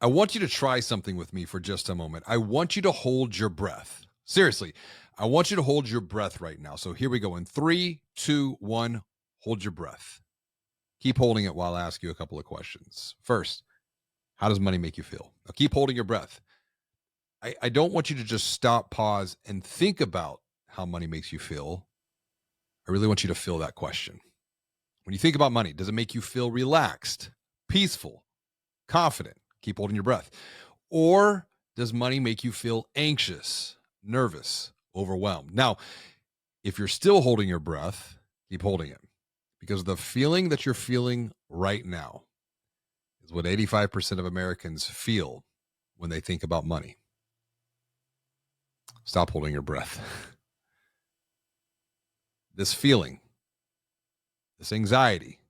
I want you to try something with me for just a moment. I want you to hold your breath. Seriously, I want you to hold your breath right now. So here we go. In 3, 2, 1, hold your breath. Keep holding it while I ask you a couple of questions. First, how does money make you feel? Now keep holding your breath. I don't want you to just stop, pause, and think about how money makes you feel. I really want you to feel that question. When you think about money, does it make you feel relaxed, peaceful, confident? Keep holding your breath. Or does money make you feel anxious, nervous, overwhelmed? Now, if you're still holding your breath, keep holding it, because the feeling that you're feeling right now is what 85% of Americans feel when they think about money. Stop holding your breath. This feeling, this anxiety,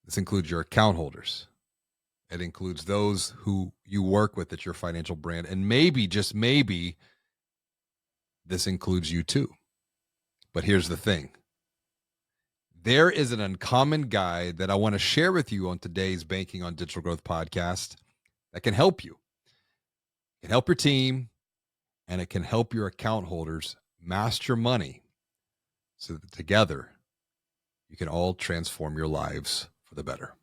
this includes your account holders. It includes those who you work with at your financial brand. And maybe, just maybe, this includes you too. But here's the thing. There is an uncommon guide that I want to share with you on today's Banking on Digital Growth podcast that can help you. It can help your team, and it can help your account holders master money so that together you can all transform your lives for the better.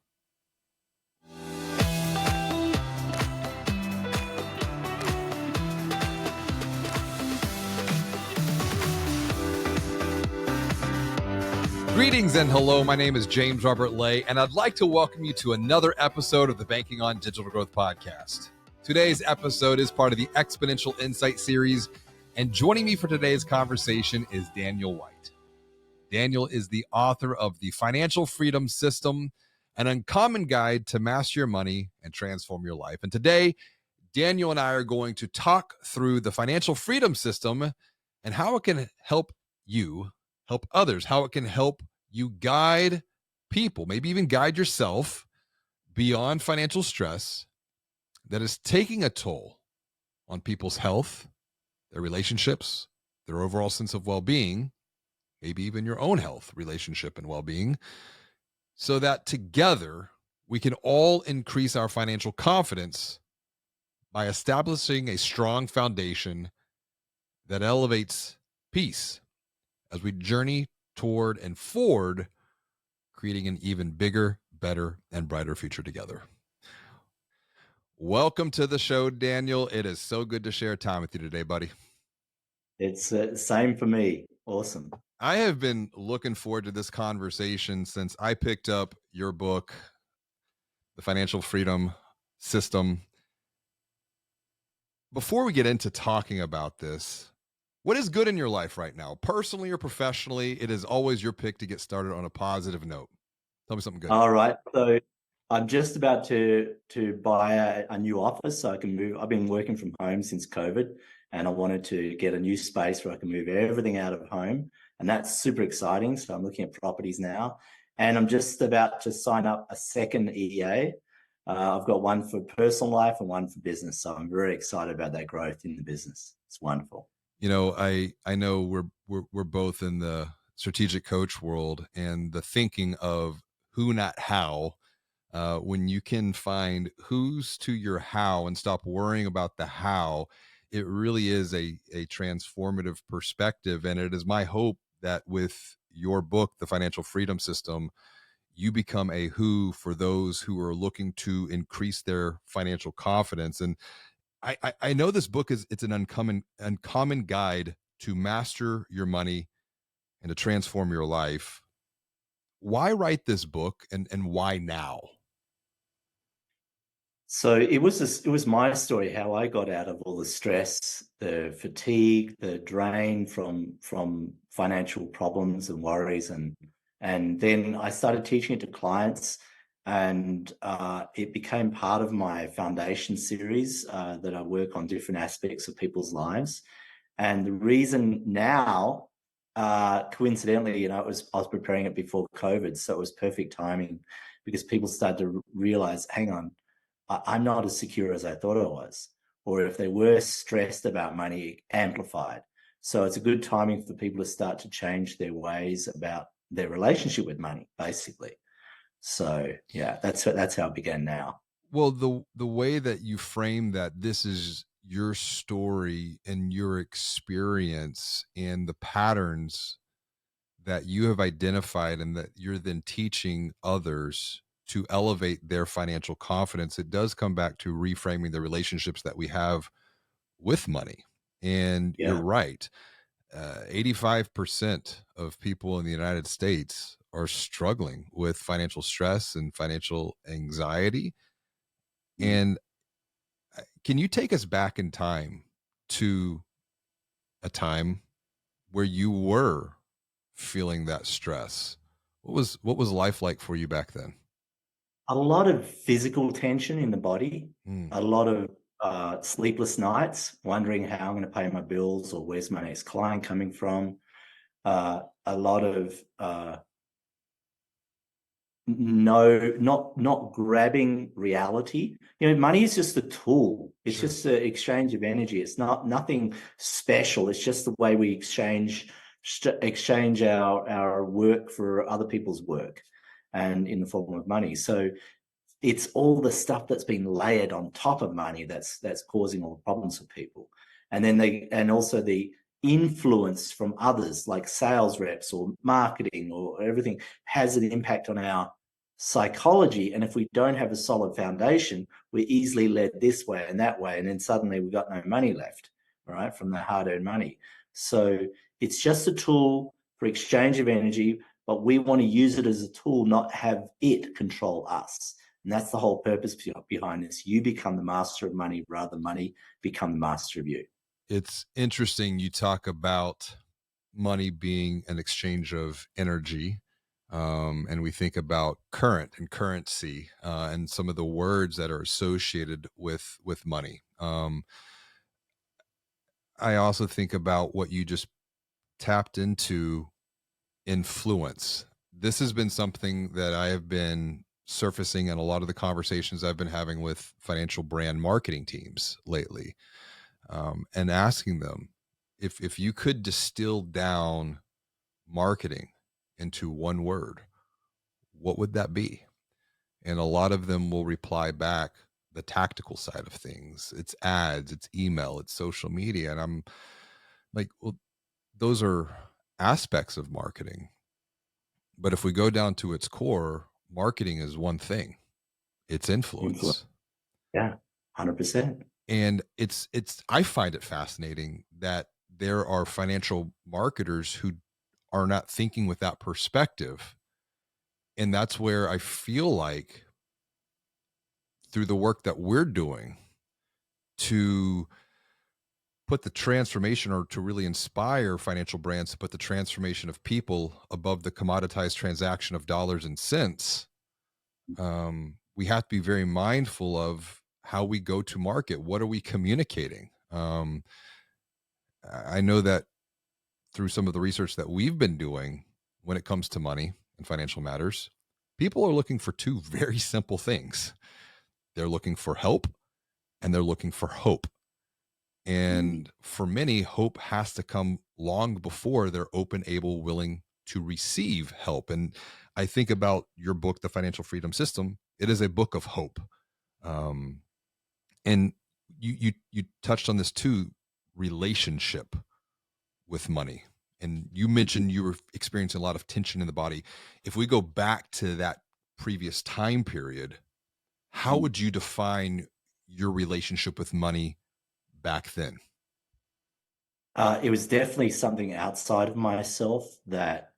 Greetings and hello. My name is James Robert Lay, and I'd like to welcome you to another episode of the Banking on Digital Growth podcast. Today's episode is part of the Exponential Insights series, and joining me for today's conversation is Daniel White. Daniel is the author of The Financial Freedom System, an uncommon guide to master your money and transform your life. And today, Daniel and I are going to talk through the financial freedom system and how it can help you help others, how it can help you guide people, maybe even guide yourself beyond financial stress that is taking a toll on people's health, their relationships, their overall sense of well-being, maybe even your own health, relationship, and well-being, so that together we can all increase our financial confidence by establishing a strong foundation that elevates peace as we journey toward and forward, creating an even bigger, better, and brighter future together. Welcome to the show, Daniel. It is so good to share time with you today, buddy. It's the same for me. Awesome. I have been looking forward to this conversation since I picked up your book, The Financial Freedom System. Before we get into talking about this, what is good in your life right now, personally or professionally? It is always your pick to get started on a positive note. Tell me something good. All right. So I'm just about to buy a new office so I can move. I've been working from home since COVID, and I wanted to get a new space where I can move everything out of home. And that's super exciting. So I'm looking at properties now. And I'm just about to sign up a second EA. I've got one for personal life and one for business. So I'm very excited about that growth in the business. It's wonderful. You know, I know we're both in the strategic coach world, and the thinking of who, not how. When you can find who's to your how and stop worrying about the how, it really is a transformative perspective. And it is my hope that with your book, The Financial Freedom System, you become a who for those who are looking to increase their financial confidence. And I know this book it's an uncommon guide to master your money and to transform your life. Why write this book, and why now? So it was my story how I got out of all the stress, the fatigue, the drain from financial problems and worries, and then I started teaching it to clients, and it became part of my foundation series that I work on different aspects of people's lives. And the reason now, coincidentally, I was preparing it before COVID, so it was perfect timing because people started to realize, hang on, I'm not as secure as I thought I was. Or if they were stressed about money, amplified. So it's a good timing for people to start to change their ways about their relationship with money, basically. So yeah, that's how it began now. Well, the way that you frame that, this is your story and your experience and the patterns that you have identified and that you're then teaching others to elevate their financial confidence, it does come back to reframing the relationships that we have with money. And you're Yeah. right. 85% of people in the United States are struggling with financial stress and financial anxiety. Mm. And can you take us back in time to a time where you were feeling that stress? What was life like for you back then? A lot of physical tension in the body, Mm, a lot of sleepless nights, wondering how I'm going to pay my bills or where's my next client coming from. A lot of no, not grabbing reality. Money is just a tool. It's sure. just an exchange of energy. It's nothing special. It's just the way we exchange our work for other people's work, and in the form of money. So it's all the stuff that's been layered on top of money that's causing all the problems for people. And also the influence from others like sales reps or marketing or everything has an impact on our psychology. And if we don't have a solid foundation, we're easily led this way and that way, and then suddenly we've got no money left, right, from the hard-earned money. So it's just a tool for exchange of energy, but we want to use it as a tool, not have it control us. And that's the whole purpose behind this. You become the master of money rather than money become the master of you. It's interesting you talk about money being an exchange of energy. And we think about current and currency and some of the words that are associated with money. I also think about what you just tapped into, influence. This has been something that I have been surfacing in a lot of the conversations I've been having with financial brand marketing teams lately, and asking them if you could distill down marketing into one word, what would that be? And a lot of them will reply back the tactical side of things. It's ads, it's email, it's social media. And I'm like, well, those are aspects of marketing. But if we go down to its core, marketing is one thing. It's Influence. influence. Yeah, 100%. And it's I find it fascinating that there are financial marketers who are not thinking with that perspective. And that's where I feel like through the work that we're doing to put the transformation, or to really inspire financial brands to put the transformation of people above the commoditized transaction of dollars and cents, we have to be very mindful of how we go to market. What are we communicating? I know that through some of the research that we've been doing when it comes to money and financial matters, people are looking for two very simple things. They're looking for help and they're looking for hope. Mm. And for many, hope has to come long before they're open, able, willing to receive help. And I think about your book, The Financial Freedom System. It is a book of hope. Um, and you touched on this too, relationship with money. And you mentioned you were experiencing a lot of tension in the body. If we go back to that previous time period, how Mm. would you define your relationship with money back then? It was definitely something outside of myself that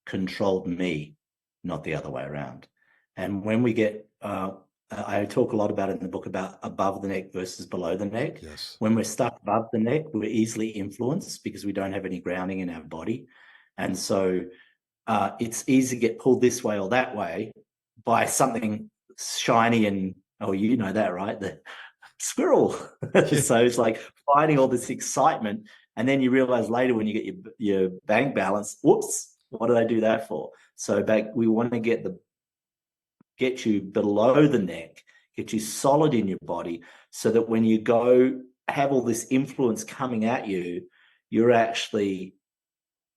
controlled me, not the other way around. And when we get, I talk a lot about it in the book about above the neck versus below the neck. Yes. When we're stuck above the neck, we're easily influenced because we don't have any grounding in our body. And so it's easy to get pulled this way or that way by something shiny and, oh, you know that, right? The squirrel. Yeah. So it's like finding all this excitement. And then you realize later when you get your bank balance, whoops, what did I do that for? So we want to get you below the neck, get you solid in your body so that when you go have all this influence coming at you, you're actually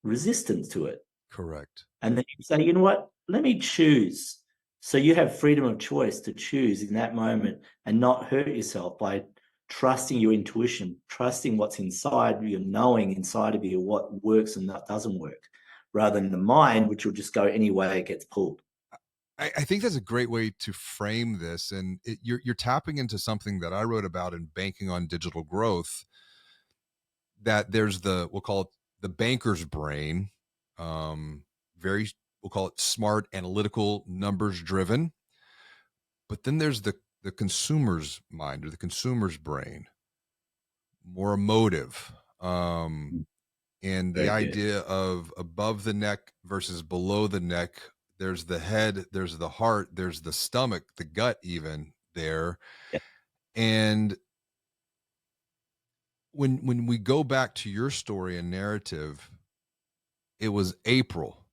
resistant to it. Correct. And then you say, you know what? Let me choose. So you have freedom of choice to choose in that moment and not hurt yourself by trusting your intuition, trusting what's inside you, knowing inside of you what works and that doesn't work, rather than the mind, which will just go any way it gets pulled. I think that's a great way to frame this, and you're tapping into something that I wrote about in Banking on Digital Growth. That there's we'll call it the banker's brain, very, we'll call it smart, analytical, numbers driven, but then there's the consumer's mind or the consumer's brain, more emotive, and the Very good. idea of above the neck versus below the neck. There's the head, there's the heart, there's the stomach, the gut, even there. Yeah. And when we go back to your story and narrative, it was April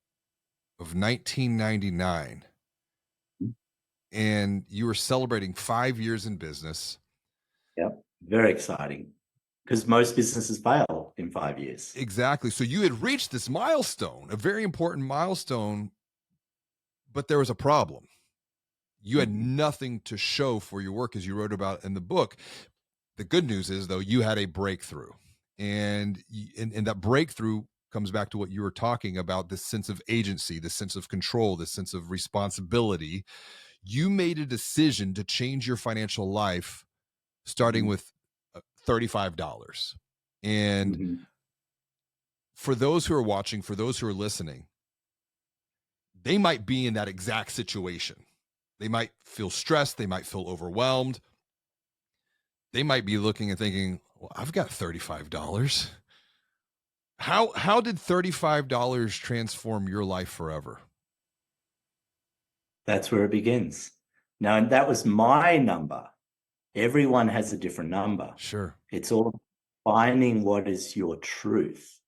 of 1999, and you were celebrating 5 years in business. Yep. Very exciting because most businesses fail in 5 years. Exactly. So you had reached this milestone, a very important milestone, but there was a problem. You had Mhm. nothing to show for your work, as you wrote about in the book. The good news is, though, you had a breakthrough, and that breakthrough comes back to what you were talking about, this sense of agency, this sense of control, this sense of responsibility. You made a decision to change your financial life starting Mhm. with $35. And Mhm. for those who are watching, for those who are listening, they might be in that exact situation. They might feel stressed, they might feel overwhelmed. They might be looking and thinking, well, I've got $35. How did $35 transform your life forever? That's where it begins. Now, and that was my number. Everyone has a different number. Sure. It's all finding what is your truth.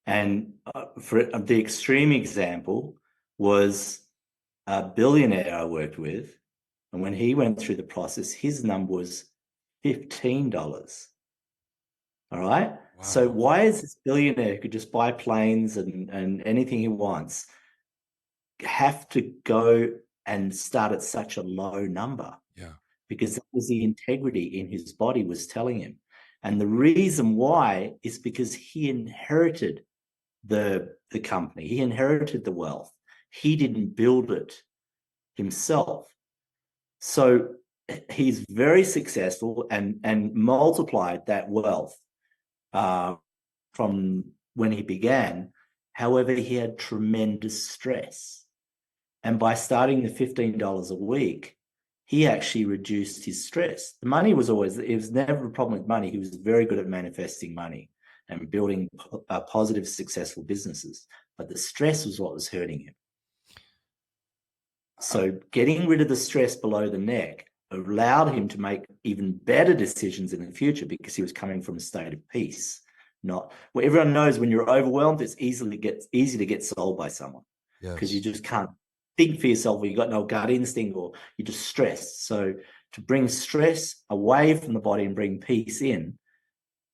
And for the extreme example was a billionaire I worked with. And when he went through the process, his number was $15. All right. So Wow. why is this billionaire who could just buy planes and anything he wants have to go and start at such a low number? Yeah. Because that was the integrity in his body was telling him. And the reason why is because he inherited the company. He inherited the wealth. He didn't build it himself. So he's very successful and multiplied that wealth uh, from when he began. However, he had tremendous stress. And by starting the $15 a week, he actually reduced his stress. The money was always, it was never a problem with money. He was very good at manifesting money and building positive, successful businesses. But the stress was what was hurting him. I, So getting rid of the stress below the neck allowed him to make even better decisions in the future because he was coming from a state of peace. Not well, everyone knows when you're overwhelmed, it's easy to get sold by someone because you yes. just can't think for yourself or you got no gut instinct or you're just stressed. So to bring stress away from the body and bring peace in,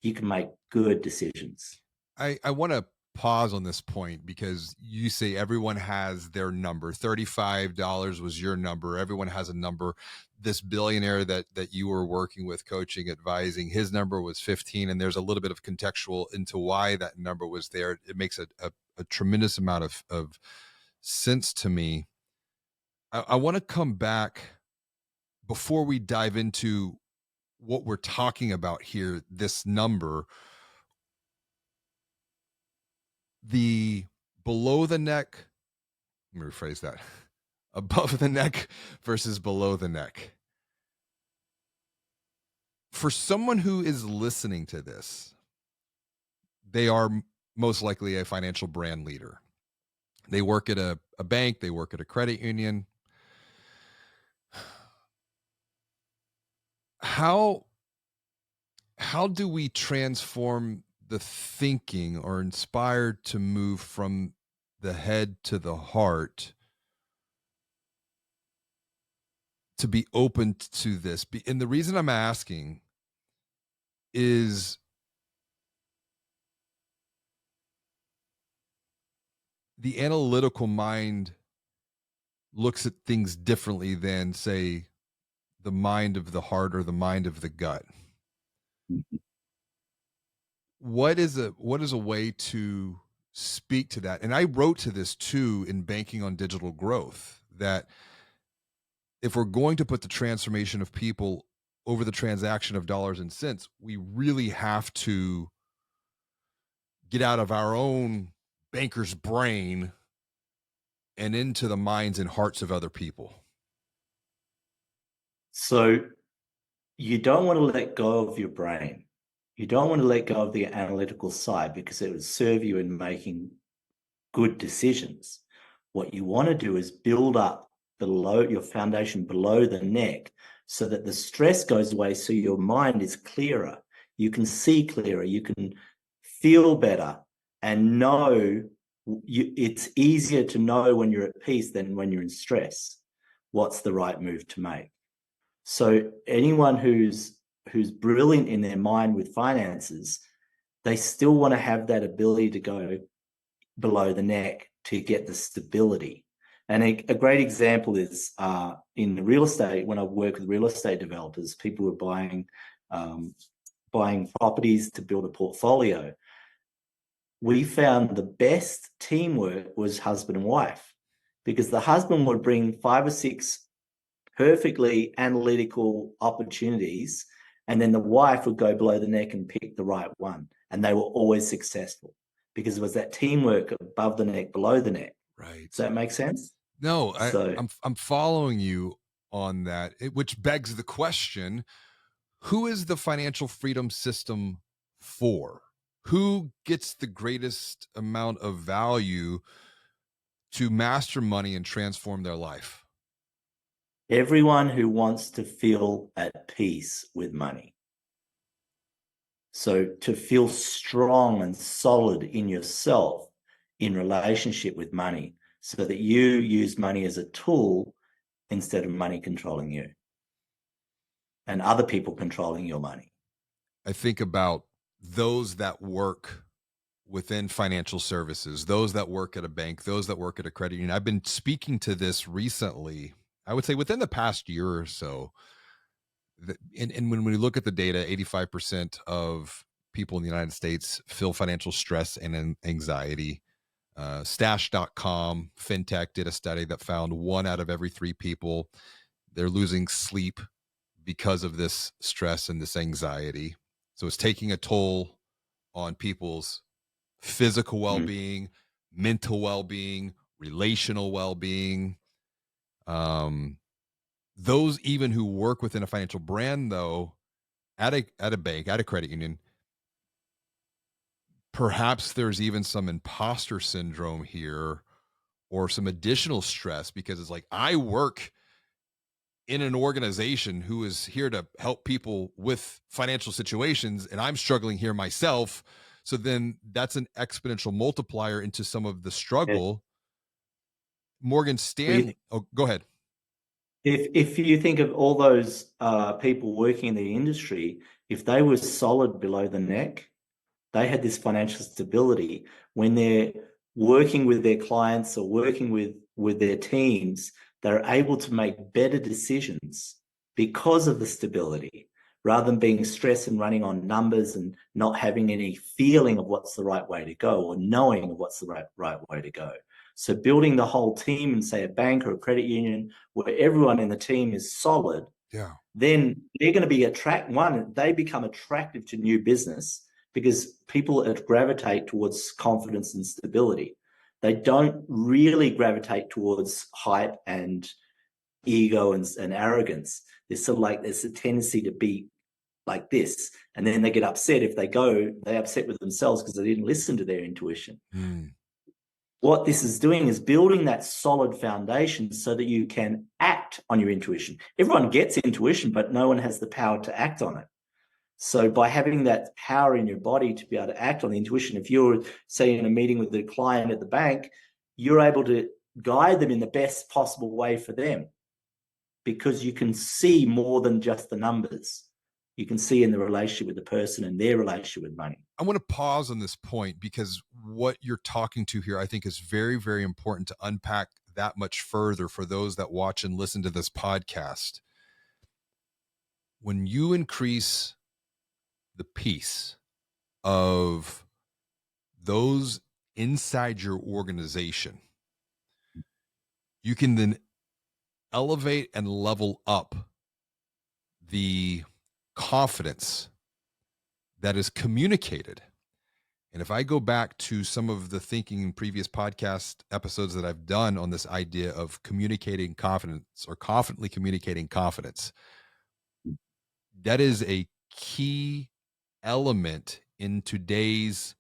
you can make good decisions. I want to pause on this point because you say everyone has their number. $35 was your number. Everyone has a number. This billionaire that you were working with, coaching, advising, his number was 15. And there's a little bit of contextual into why that number was there. It makes a tremendous amount of sense to me. I want to come back before we dive into what we're talking about here, this number, the below the neck, let me rephrase that, above the neck versus below the neck. For someone who is listening to this, they are most likely a financial brand leader. They work at a bank, they work at a credit union. How how do we transform the thinking or inspired to move from the head to the heart to be open to this? And the reason I'm asking is the analytical mind looks at things differently than, say, the mind of the heart or the mind of the gut. What is a way to speak to that? And I wrote to this too in Banking on Digital Growth, that if we're going to put the transformation of people over the transaction of dollars and cents, we really have to get out of our own banker's brain and into the minds and hearts of other people. So you don't want to let go of your brain. You don't want to let go of the analytical side because it would serve you in making good decisions. What you want to do is build up below your foundation, below the neck, so that the stress goes away, so your mind is clearer. You can see clearer, you can feel better, and know it's easier to know when you're at peace than when you're in stress what's the right move to make. So anyone who's brilliant in their mind with finances, they still want to have that ability to go below the neck to get the stability. And a great example is in real estate. When I work with real estate developers, people were buying properties to build a portfolio. We found the best teamwork was husband and wife, because the husband would bring 5 or 6 perfectly analytical opportunities, and then the wife would go below the neck and pick the right one. And they were always successful because it was that teamwork above the neck, below the neck. Right. Does that make sense? No, So I'm following you on that, which begs the question, who is the financial freedom system for? Who gets the greatest amount of value to master money and transform their life? everyone who wants to feel at peace with money. So to feel strong and solid in yourself in relationship with money, so that you use money as a tool instead of money controlling you and other people controlling your money. I think about those that work within financial services, those that work at a bank, those that work at a credit union. I've been speaking to this recently, I would say within the past year or so. And when we look at the data, 85% of people in the United States feel financial stress and anxiety. Stash.com, FinTech, did a study that found 1 out of every 3 people, they're losing sleep because of this stress and this anxiety. So it's taking a toll on people's physical well-being, mental well-being, relational well-being. Those even who work within a financial brand, though, at a bank, at a credit union, perhaps there's even some imposter syndrome here or some additional stress, because it's like, I work in an organization who is here to help people with financial situations, and I'm struggling here myself. So then that's an exponential multiplier into some of the struggle. Morgan Stanley. Oh, go ahead. If you think of all those people working in the industry, if they were solid below the neck, they had this financial stability. When they're working with their clients or working with their teams, they're able to make better decisions because of the stability, rather than being stressed and running on numbers and not having any feeling of what's the right way to go or knowing of what's the right way to go. So building the whole team in, say, a bank or a credit union, where everyone in the team is solid, then they're going to be they become attractive to new business, because people gravitate towards confidence and stability. They don't really gravitate towards hype and ego and arrogance. There's sort of like, there's a tendency to be like this. And then they get upset if they're upset with themselves because they didn't listen to their intuition. What this is doing is building that solid foundation so that you can act on your intuition. Everyone gets intuition, but no one has the power to act on it. So by having that power in your body to be able to act on the intuition, if you're, say, in a meeting with the client at the bank, you're able to guide them in the best possible way for them, because you can see more than just the numbers. You can see in the relationship with the person and their relationship with money. I want to pause on this point, because what you're talking to here, I think, is very, very important to unpack that much further for those that watch and listen to this podcast. When you increase the peace of those inside your organization, you can then elevate and level up the confidence that is communicated. And if I go back to some of the thinking in previous podcast episodes that I've done on this idea of communicating confidence or confidently communicating confidence, that is a key element in today's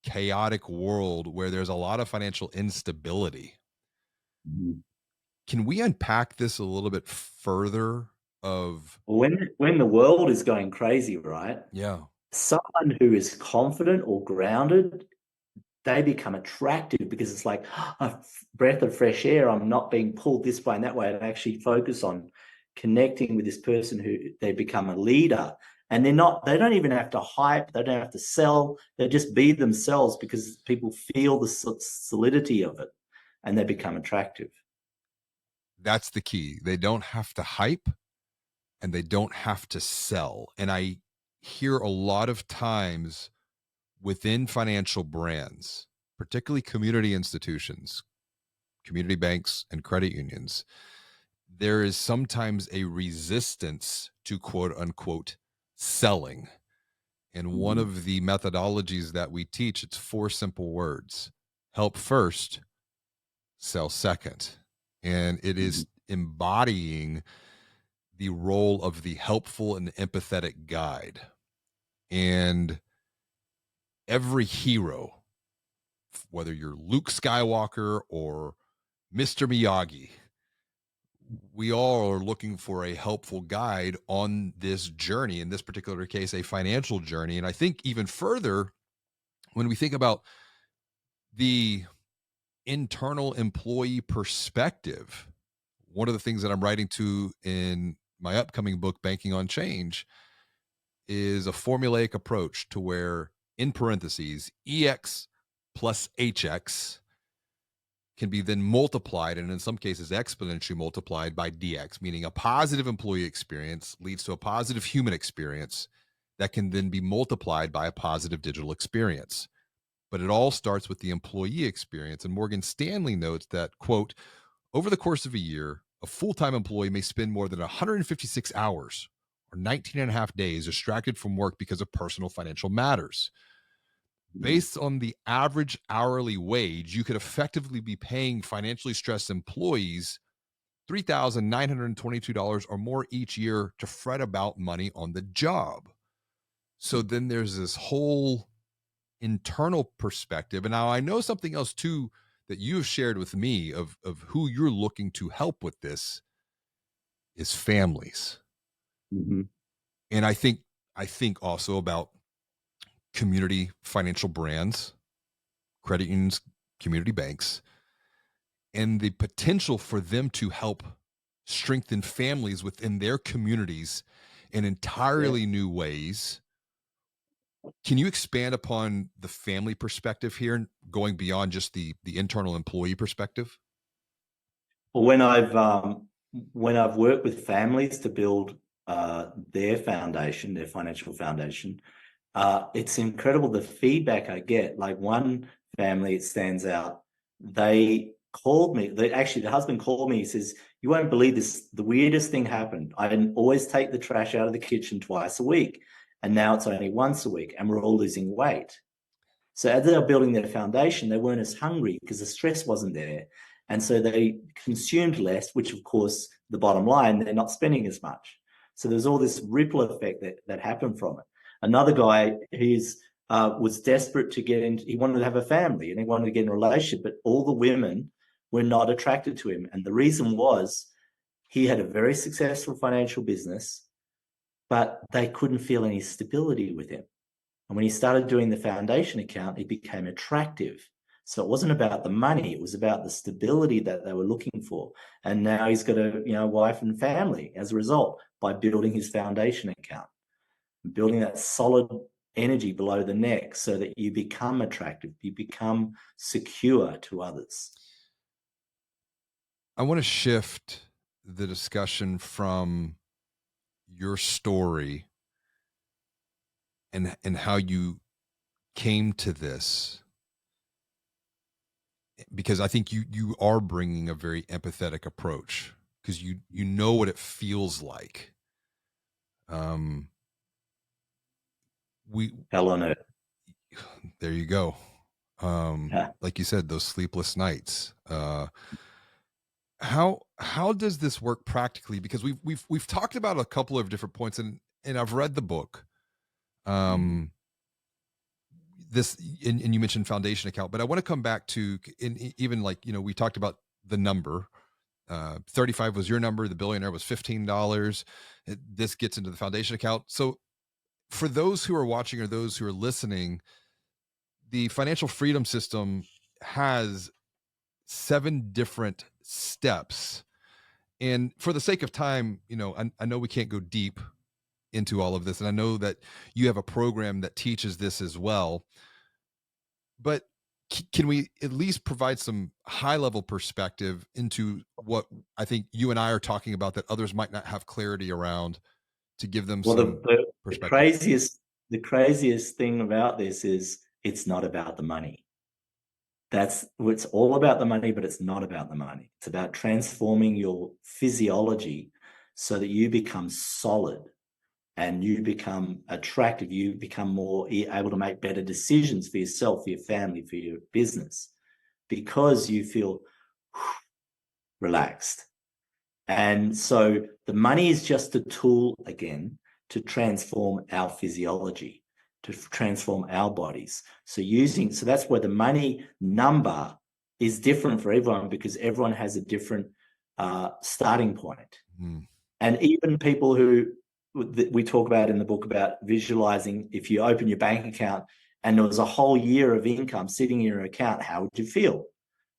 chaotic world where there's a lot of financial instability. Mhm. Can we unpack this a little bit further of When the world is going crazy, right? yeah, Someone who is confident or grounded, they become attractive because it's like a breath of fresh air. I'm not being pulled this way and that way. I actually focus on connecting with this person who they become a leader. And they don't even have to hype, they don't have to sell, they just be themselves because people feel the solidity of it and they become attractive. that's the key. They don't have to hype and they don't have to sell. And I hear a lot of times within financial brands, particularly community institutions, community banks, and credit unions, there is sometimes a resistance to quote unquote selling. And one Mhm. of the methodologies that we teach, it's 4 simple words: help first, sell second. And it is Mhm. embodying the role of the helpful and empathetic guide. And every hero, whether you're Luke Skywalker or Mr. Miyagi, we all are looking for a helpful guide on this journey, in this particular case, a financial journey. And I think even further, when we think about the internal employee perspective, one of the things that I'm writing to in my upcoming book, Banking on Change, is a formulaic approach to where, in parentheses, EX plus HX can be then multiplied, and in some cases exponentially multiplied, by DX, meaning a positive employee experience leads to a positive human experience that can then be multiplied by a positive digital experience. But it all starts with the employee experience. And Morgan Stanley notes that, quote, over the course of a year, a full-time employee may spend more than 156 hours or 19 and a half days distracted from work because of personal financial matters. Based on the average hourly wage, you could effectively be paying financially stressed employees $3,922 or more each year to fret about money on the job. So then there's this whole internal perspective. And now I know something else too that you've shared with me of who you're looking to help with this is families. Mhm. And I think also about community financial brands, credit unions, community banks, and the potential for them to help strengthen families within their communities in Yeah. entirely new ways. Can you expand upon the family perspective here, going beyond just the internal employee perspective? Well, when I've worked with families to build their foundation, their financial foundation, it's incredible the feedback I get. Like one family, it stands out. They called me. Actually, the husband called me. He says, "You won't believe this. The weirdest thing happened. I didn't always take the trash out of the kitchen twice a week, and now it's only once a week, and we're all losing weight." So as they were building their foundation, they weren't as hungry because the stress wasn't there. And so they consumed less, which of course, the bottom line, they're not spending as much. So there's all this ripple effect that happened from it. Another guy, he's was desperate to get into, he wanted to have a family and he wanted to get in a relationship, but all the women were not attracted to him. And the reason was he had a very successful financial business, but they couldn't feel any stability with him. And when he started doing the foundation account, it became attractive. So it wasn't about the money, it was about the stability that they were looking for. And now he's got a wife and family as a result by building his foundation account, building that solid energy below the neck so that you become attractive, you become secure to others. I want to shift the discussion from your story and how you came to this, because I think you are bringing a very empathetic approach, because you know what it feels like. We Hell on earth. There you go. Yeah. Like you said, those sleepless nights. How does this work practically? Because we've talked about a couple of different points, and I've read the book. Mm. This and you mentioned foundation account, but I want to come back to, even like, we talked about the number. 35 was your number. The billionaire was $15. This gets into the foundation account. So for those who are watching or those who are listening, the financial freedom system has 7 different steps. And for the sake of time, I know we can't go deep into all of this. And I know that you have a program that teaches this as well. But can we at least provide some high level perspective into what I think you and I are talking about that others might not have clarity around, to give them Well, some the perspective? craziest thing about this is it's not about the money. It's all about the money, but it's not about the money. It's about transforming your physiology so that you become solid and you become attractive. You become more able to make better decisions for yourself, for your family, for your business, because you feel relaxed. And so the money is just a tool, again, to transform our physiology, to transform our bodies. So that's where the money number is different for everyone, because everyone has a different starting point. Mm. And even people who we talk about in the book about visualizing, if you open your bank account and there was a whole year of income sitting in your account, how would you feel?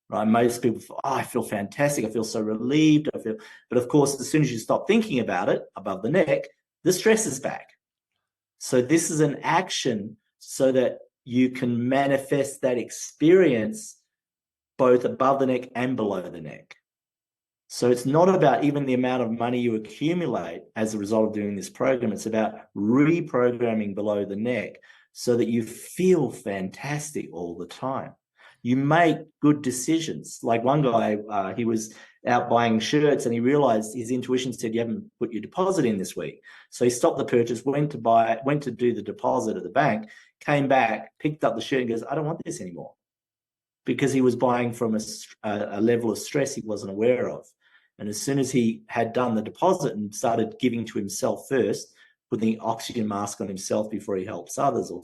Right? Most people feel, I feel fantastic. I feel so relieved. But of course, as soon as you stop thinking about it above the neck, the stress is back. So this is an action so that you can manifest that experience both above the neck and below the neck. So it's not about even the amount of money you accumulate as a result of doing this program. It's about reprogramming below the neck so that you feel fantastic all the time. You make good decisions. Like one guy, he was out buying shirts and he realized his intuition said, you haven't put your deposit in this week. So he stopped the purchase, went to do the deposit at the bank, came back, picked up the shirt and goes, I don't want this anymore, because he was buying from a level of stress he wasn't aware of. And as soon as he had done the deposit and started giving to himself first, putting the oxygen mask on himself before he helps others or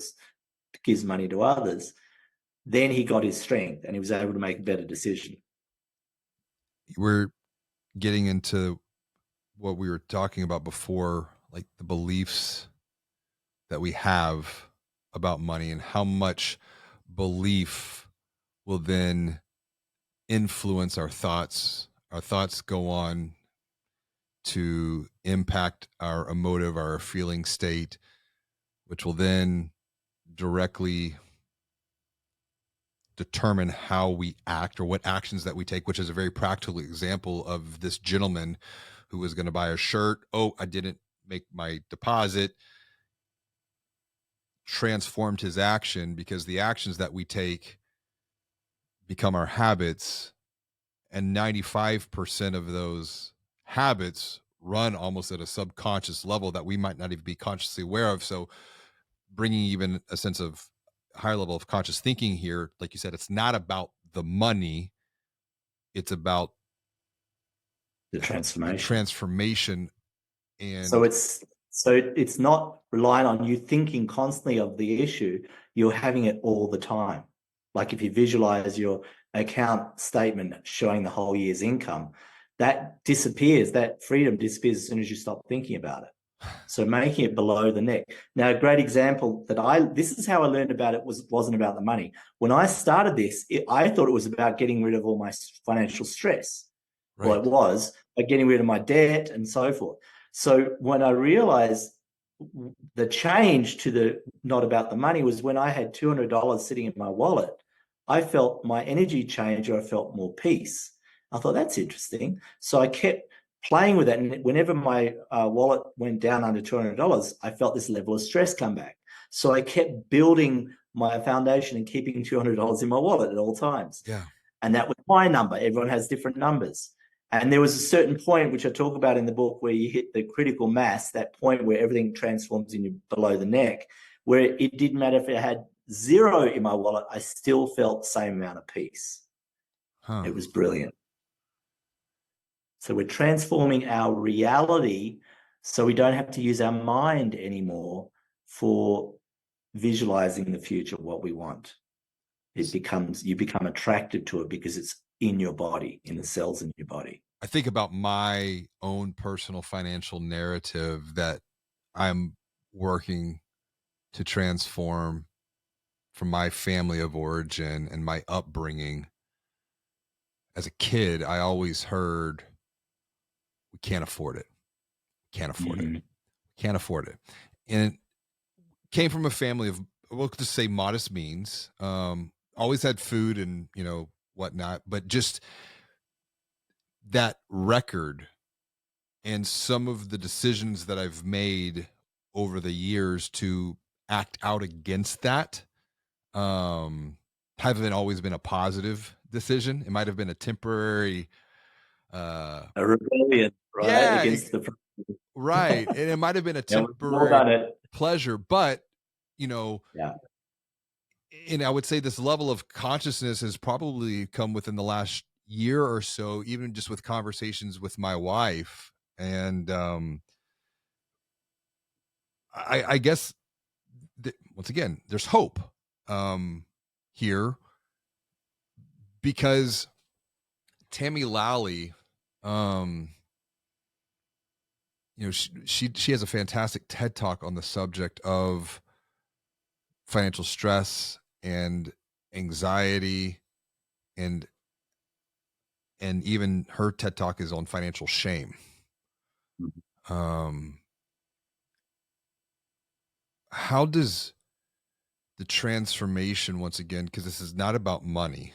gives money to others, then he got his strength and he was able to make a better decision. We're getting into what we were talking about before, like the beliefs that we have about money, and how much belief will then influence our thoughts. Our thoughts go on to impact our emotive, our feeling state, which will then directly determine how we act or what actions that we take, which is a very practical example of this gentleman who was going to buy a shirt. Oh, I didn't make my deposit. Transformed his action, because the actions that we take become our habits, and 95% of those habits run almost at a subconscious level that we might not even be consciously aware of. So bringing even a sense of higher level of conscious thinking here, like you said, it's not about the money, it's about The the transformation. transformation. So And it's not relying on you thinking constantly of the issue. You're having it all the time. Like if you visualize your account statement showing the whole year's income, that disappears. That freedom disappears as soon as you stop thinking about it. So making it below the neck. Now, a great example this is how I learned about it wasn't about the money. When I started this, I thought it was about getting rid of all my financial stress. Well, it right. was, like getting rid of my debt and so forth. So when I realized the change to the not about the money was when I had $200 sitting in my wallet, I felt my energy change, or I felt more peace. I thought, that's interesting. So I kept playing with it. And whenever my wallet went down under $200, I felt this level of stress come back. So I kept building my foundation and keeping $200 in my wallet at all times. Yeah. And that was my number. Everyone has different numbers. And there was a certain point, which I talk about in the book, where you hit the critical mass, that point where everything transforms in you below the neck, where it didn't matter if I had zero in my wallet, I still felt the same amount of peace. Huh. It was brilliant. So we're transforming our reality so we don't have to use our mind anymore for visualizing the future, what we want. You become attracted to it because it's in your body, in the cells in your body. I think about my own personal financial narrative that I'm working to transform from my family of origin and my upbringing. As a kid, I always heard, we can't afford it. Can't afford it. Can't afford it. And it came from a family of, we'll just say, modest means. Always had food and, whatnot, but just that record and some of the decisions that I've made over the years to act out against that haven't always been a positive decision. It might have been a temporary A rebellion, right? yeah, Against the right. And it might have been a yeah, we've all temporary done it. pleasure, but you know, Yeah. and I would say this level of consciousness has probably come within the last year or so, even just with conversations with my wife. And I guess once again, there's hope here because Tammy Lally, she has a fantastic TED talk on the subject of financial stress and anxiety, and even her TED talk is on financial shame. How does the transformation, once again, because this is not about money,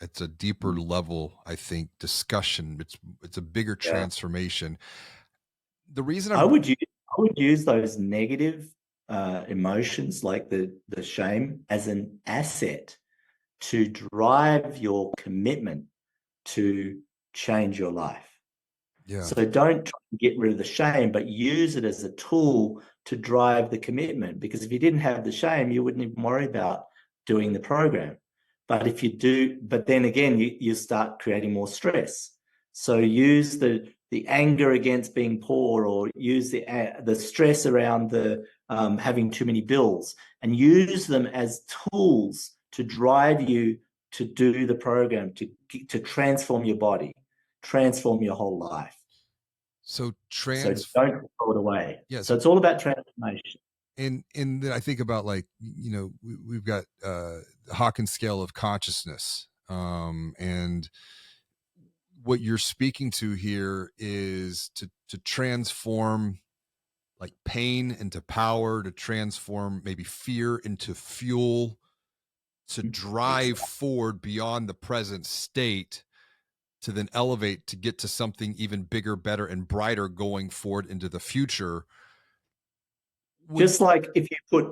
it's a deeper level, I think, discussion. It's a bigger transformation. The reason I would use those negative emotions like the shame as an asset to drive your commitment to change your life. yeah, So don't try and get rid of the shame, but use it as a tool to drive the commitment. Because if you didn't have the shame, you wouldn't even worry about doing the program. But if you do, but then again, you start creating more stress. So use the anger against being poor, or use the stress around the having too many bills, and use them as tools to drive you to do the program, to transform your body, transform your whole life. so So don't throw it away. yeah, So so it's all about transformation. and then I think about, like, we've got the Hawkins scale of consciousness, and what you're speaking to here is to transform like pain into power, to transform maybe fear into fuel, to drive Exactly. forward beyond the present state, to then elevate to get to something even bigger, better, and brighter going forward into the future. Just like if you put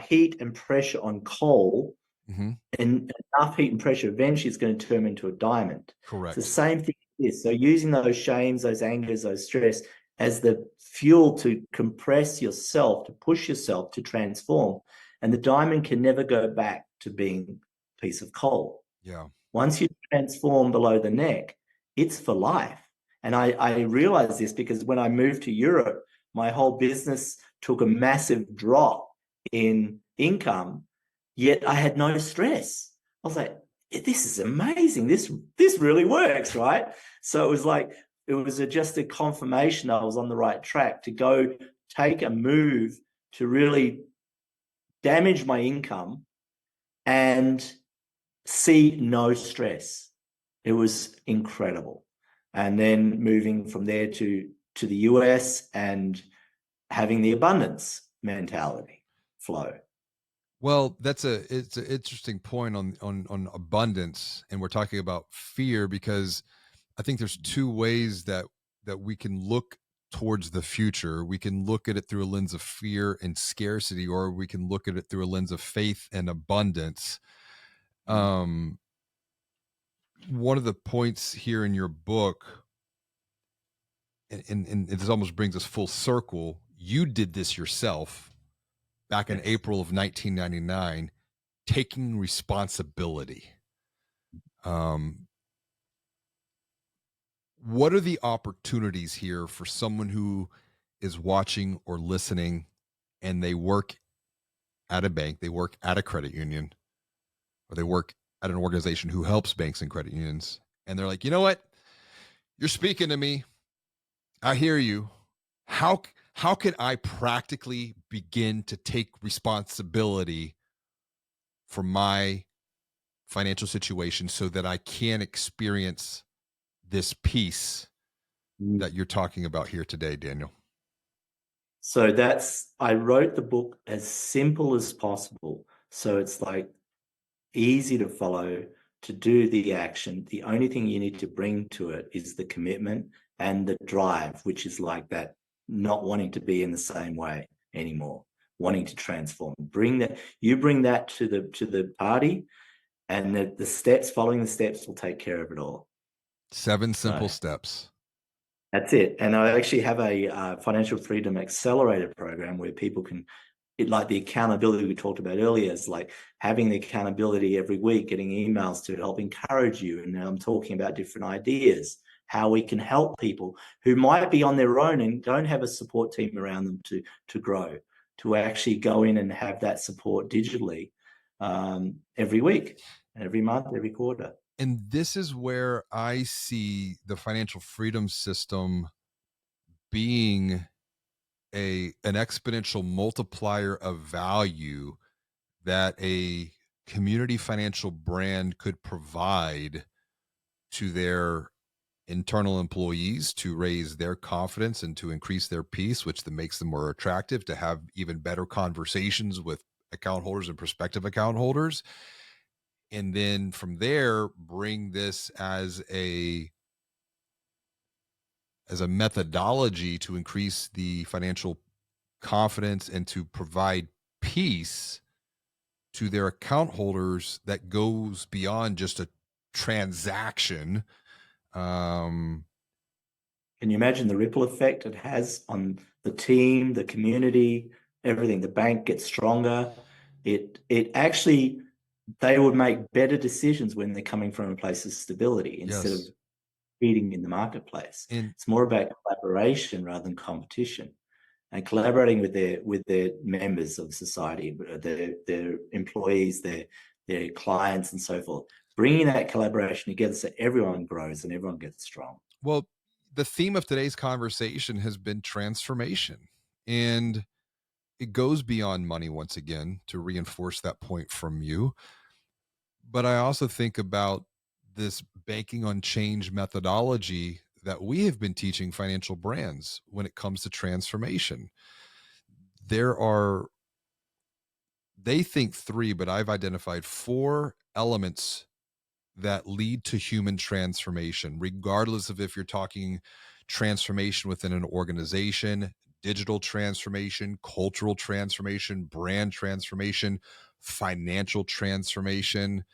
heat and pressure on coal, Mhm. and enough heat and pressure, eventually it's going to turn into a diamond. It's the Correct. same thing as this. So using those shames, those angers, those stress as the fuel to compress yourself, to push yourself to transform. And the diamond can never go back to being a piece of coal. Yeah. Once you transform below the neck, it's for life. And I realized this because when I moved to Europe, my whole business took a massive drop in income, yet I had no stress. I was like, this is amazing. This really works, right? So it was just a confirmation I was on the right track to go take a move to really damage my income and see no stress. It was incredible. And then moving from there to the US and having the abundance mentality flow. Well, it's an interesting point on abundance, and we're talking about fear because I think there's two ways that we can look towards the future. We can look at it through a lens of fear and scarcity, or we can look at it through a lens of faith and abundance. One of the points here in your book, and this almost brings us full circle, you did this yourself back in April of 1999, taking responsibility. What are the opportunities here for someone who is watching or listening and they work at a bank, they work at a credit union, or they work at an organization who helps banks and credit unions, and they're like, you know what? You're speaking to me. I hear you. How can I practically begin to take responsibility for my financial situation so that I can experience this peace that you're talking about here today, Daniel? So I wrote the book as simple as possible. So it's like easy to follow, to do the action. The only thing you need to bring to it is the commitment and the drive, which is like that not wanting to be in the same way anymore, wanting to transform. Bring that to the party, and the steps, following the steps will take care of it all. 7 simple steps. That's it. And I actually have a financial freedom accelerator program where people can, like the accountability we talked about earlier, is like having the accountability every week, getting emails to help encourage you. And I'm talking about different ideas, how we can help people who might be on their own and don't have a support team around them to grow, to actually go in and have that support digitally every week, every month, every quarter. And this is where I see the financial freedom system being an exponential multiplier of value that a community financial brand could provide to their internal employees to raise their confidence and to increase their peace, which then makes them more attractive to have even better conversations with account holders and prospective account holders. And then from there, bring this as a methodology to increase the financial confidence and to provide peace to their account holders that goes beyond just a transaction. Can you imagine the ripple effect it has on the team, the community, everything? The bank gets stronger. It actually, they would make better decisions when they're coming from a place of stability instead of competing in the marketplace. It's more about collaboration rather than competition, and collaborating with their members of society, their employees, their clients, and so forth. Bringing that collaboration together so everyone grows and everyone gets strong. Well, the theme of today's conversation has been transformation, and it goes beyond money once again to reinforce that point from you. But I also think about this banking on change methodology that we have been teaching financial brands when it comes to transformation. They think 3, but I've identified 4 elements that lead to human transformation, regardless of if you're talking transformation within an organization, digital transformation, cultural transformation, brand transformation, financial transformation.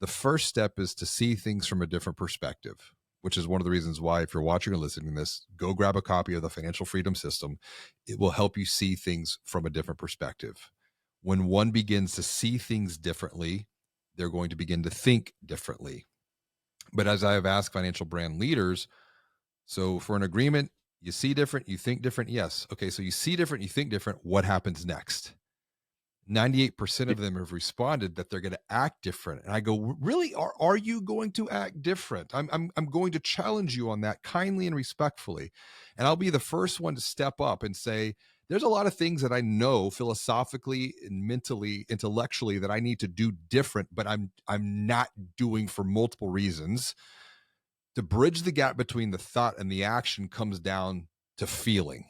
The first step is to see things from a different perspective, which is one of the reasons why, if you're watching or listening to this, go grab a copy of the Financial Freedom System. It will help you see things from a different perspective. When one begins to see things differently, they're going to begin to think differently. But as I have asked financial brand leaders, so for an agreement, you see different, you think different. Yes. Okay. So you see different, you think different. What happens next? 98% of them have responded that they're going to act different. And I go, really? Are you going to act different? I'm going to challenge you on that kindly and respectfully. And I'll be the first one to step up and say, there's a lot of things that I know philosophically and mentally, intellectually that I need to do different, but I'm not doing for multiple reasons. To bridge the gap between the thought and the action comes down to feeling.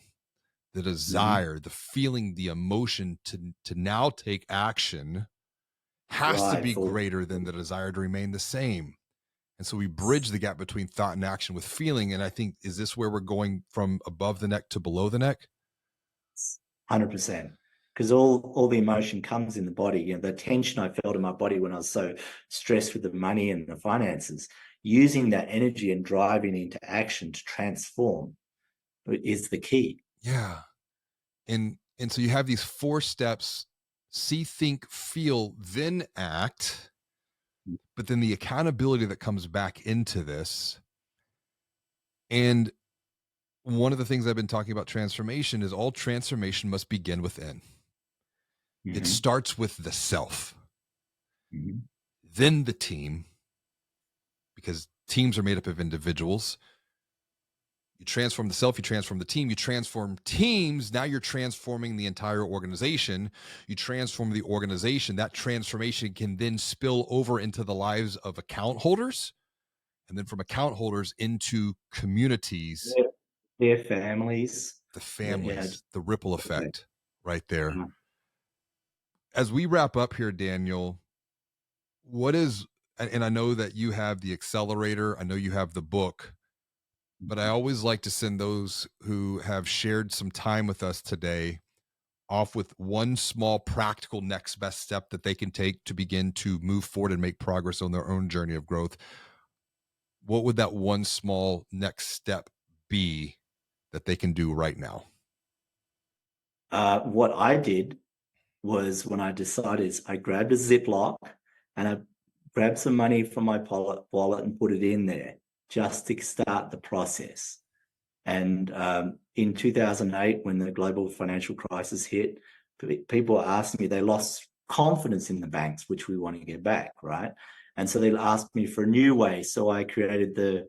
The desire, the feeling, the emotion to now take action has to be greater than the desire to remain the same. And so we bridge the gap between thought and action with feeling. And I think, is this where we're going from above the neck to below the neck? 100%. Because all the emotion comes in the body. You know, the tension I felt in my body when I was so stressed with the money and the finances, using that energy and driving into action to transform is the key. Yeah. And so you have these 4 steps: see, think, feel, then act. But then the accountability that comes back into this. And one of the things I've been talking about transformation is all transformation must begin within. It starts with the self, then the team, because teams are made up of individuals. You transform the self, you transform the team, you transform teams. Now you're transforming the entire organization. You transform the organization. That transformation can then spill over into the lives of account holders, and then from account holders into communities, their families, the families, the ripple effect right there. As we wrap up here, Daniel, what is, and I know that you have the accelerator, I know you have the book, but I always like to send those who have shared some time with us today off with one small practical next best step that they can take to begin to move forward and make progress on their own journey of growth. What would that one small next step be that they can do right now? What I did was, when I decided, is I grabbed a Ziploc and I grabbed some money from my wallet and put it in there just to start the process. And in 2008, when the global financial crisis hit, people were asking me, they lost confidence in the banks, which we want to get back, right? And so they asked me for a new way. So I created the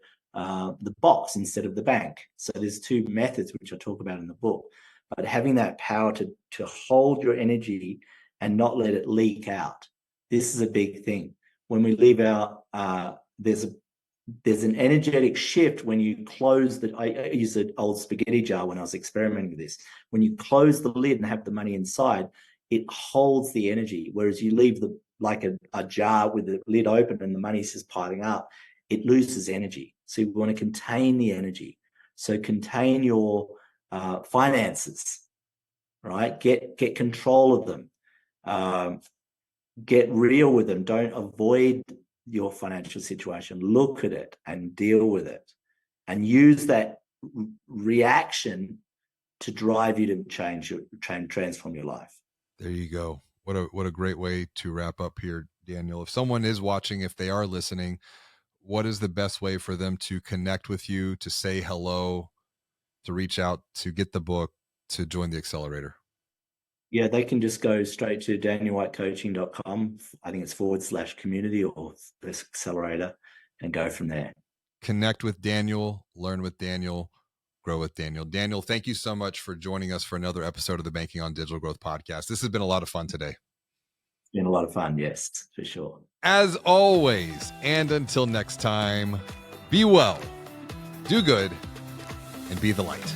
box instead of the bank. So there's 2 methods which I talk about in the book. But having that power to hold your energy and not let it leak out. This is a big thing. When we leave out, there's an energetic shift when you close the, I use an old spaghetti jar when I was experimenting with this. When you close the lid and have the money inside, it holds the energy. Whereas you leave like a jar with the lid open and the money's just piling up, it loses energy. So you want to contain the energy. So contain your finances, right? Get control of them. Get real with them. Don't avoid your financial situation. Look at it and deal with it, and use that reaction to drive you to transform your life. There you go. What a great way to wrap up here, Daniel. If someone is watching, if they are listening, what is the best way for them to connect with you, to say hello, to reach out, to get the book, to join the accelerator? Yeah, they can just go straight to danielwhitecoaching.com. I think it's /community or this accelerator, and go from there. Connect with Daniel, learn with Daniel, grow with Daniel. Daniel, thank you so much for joining us for another episode of the Banking on Digital Growth podcast. This has been a lot of fun today. It's been a lot of fun, yes, for sure. As always, and until next time, be well, do good, and be the light.